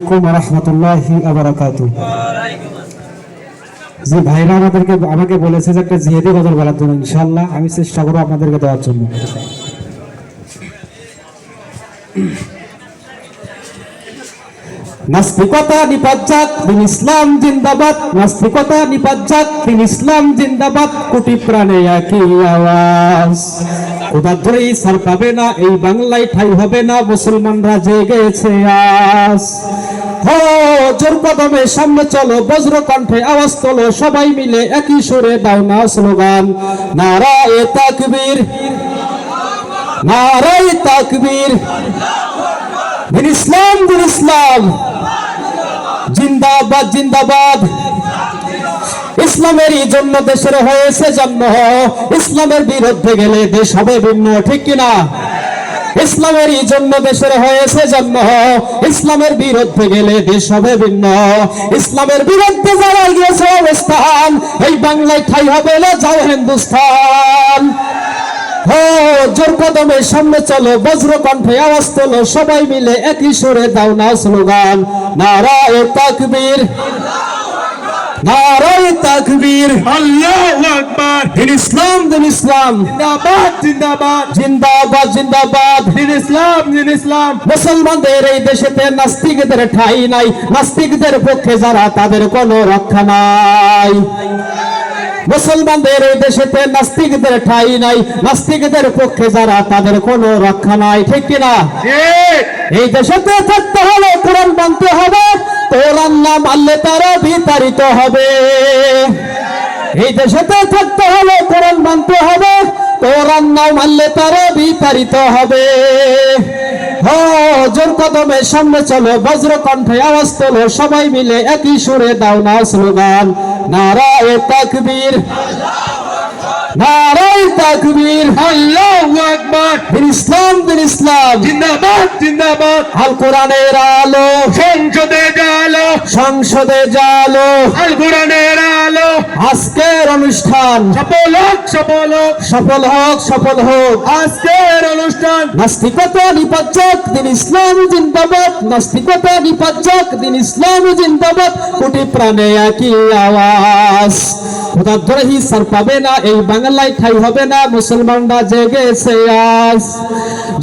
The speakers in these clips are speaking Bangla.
রাহমাতুল্লাহি ওয়া বারাকাতুহু। যে ভাইরা আমাকে বলেছে যে একটা জিহাদি গজল বলার জন্য, ইনশাআল্লাহ আমি চেষ্টা করব আপনাদেরকে দেওয়ার জন্য। নাস্তিকতা নিপাত যাক, দিন ইসলাম জিন্দাবাদ। নাস্তিকতা নিপাত যাক, দিন ইসলাম জিন্দাবাদ। কোটি প্রাণে একই আওয়াজ, খোদার ধরেই ছাড় পাবে না, এই বাংলায় ঠাই হবে না, মুসলমানরা জেগেছে আজ। হো জোর কদমে সামনে চলো, বজ্র কণ্ঠে আওয়াজ তোলো, সবাই মিলে একই সুরে দাও না স্লোগান, নারায়ে তাকবীর, নারায়ে তাকবীর। দিন ইসলাম, দিন ইসলাম জিন্দাবাদ, জিন্দাবাদ। ইসলামেরই জন্য দেশের হয়েছে জন্ম, ইসলামের বিরুদ্ধে গেলে দেশ হবে ভিন্ন, ঠিক কিনা? ইসলামেরই জন্য দেশের হয়েছে জন্ম, ইসলামের বিরুদ্ধে গেলে দেশ হবে ভিন্ন। ইসলামের বিরুদ্ধে যারা গিয়েছে অবস্থান, এই বাংলায় ঠাই হবে না, যাও হিন্দুস্তান। হো জোর কদমে সামনে চলো, বজ্র কণ্ঠে আওয়াজ তোলো, সবাই মিলে একই সুরে দাও না স্লোগান, নারায়ে তাকবীর, নারায়ে তাকবীর, আল্লাহু আকবার। দিন ইসলাম, দিন ইসলাম জিন্দাবাদ, জিন্দাবাদ, জিন্দাবাদ, জিন্দাবাদ। দিন ইসলাম, দিন ইসলাম। মুসলমানদের এই দেশেতে নাস্তিকদের ঠাঁই নাই, নাস্তিকদের পক্ষে যারা তাদের কোনো রক্ষা নাই। মুসলমানদের এই দেশেতে নাস্তিকদের ঠাঁই নাই, নাস্তিকদের পক্ষে যারা তাদের কোনো রক্ষা নাই, ঠিক কিনা? এই দেশেতে থাকতে হলে কোরআন মানতে হবে, কোরআন না মানলে তারা বিতাড়িত হবে। এই দেশেতে থাকতে হলে কোরআন মানতে হবে, কোরআন না মানলে তারা বিতাড়িত হবে। হো জোর কদমে সামনে চলো, বজ্র কণ্ঠে আওয়াজ তোলো, সবাই মিলে একই সুরে দাও না স্লোগান, নারায়ে তাকবীর, নারায়ে তাকবীর, আল্লাহু আকবার। দিন ইসলাম, দিন ইসলাম জিন্দাবাদ, জিন্দাবাদ। আল কোরআনের আলো সংসদে জালো, সংসদে জালো, আল কোরআনের আলো। আজকের অনুষ্ঠান সফল হোক, সফল হোক, সফল হোক, সফল হোক আজকের অনুষ্ঠান। নাস্তিকতা নিপাত যাক, দিন ইসলাম জিন্দাবাদ। নাস্তিকতা নিপাত যাক, দিন ইসলাম জিন্দাবাদ। কোটি প্রাণে একই আওয়াজ, খোদার ধরেই ছাড় পাবে না, এই বাংলায় ঠাই হবে না, মুসলমানরা জেগেছে আজ।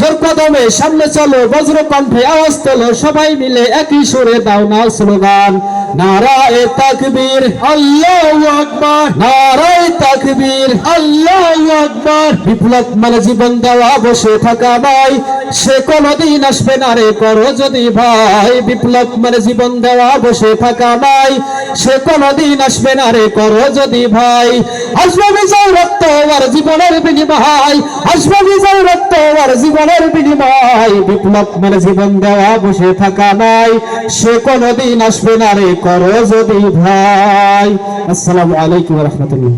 জোর কদমে সামনে চলো, বজ্র কণ্ঠে আওয়াজ তোলো, সবাই মিলে একই সুরে দাও না স্লোগান, নারায়ে তাকবীর, আল্লাহু আকবার, নারায়ে তাকবীর, আল্লাহু আকবার। বিপ্লব মানে জীবন দেওয়া, বসে থাকা নয়, সে কোনদিন আসবে না রে করো যদি ভাই। বিপ্লব মানে জীবন দেওয়া, বসে থাকা নয়, সে কোনদিন আসবে না রে করো যদি ভাই। আসবে বিজয় রক্ত আর জীবনের বিনিময়, আসবে বিজয় রক্ত আর জীবনের বিনিময়। বিপ্লব মানে জীবন দেওয়া, বসে থাকা নয়, সে কোনদিন আসবে না রে করো যদি ভাই। আসসালামু আলাইকুম ওয়া রাহমাতুল্লাহ।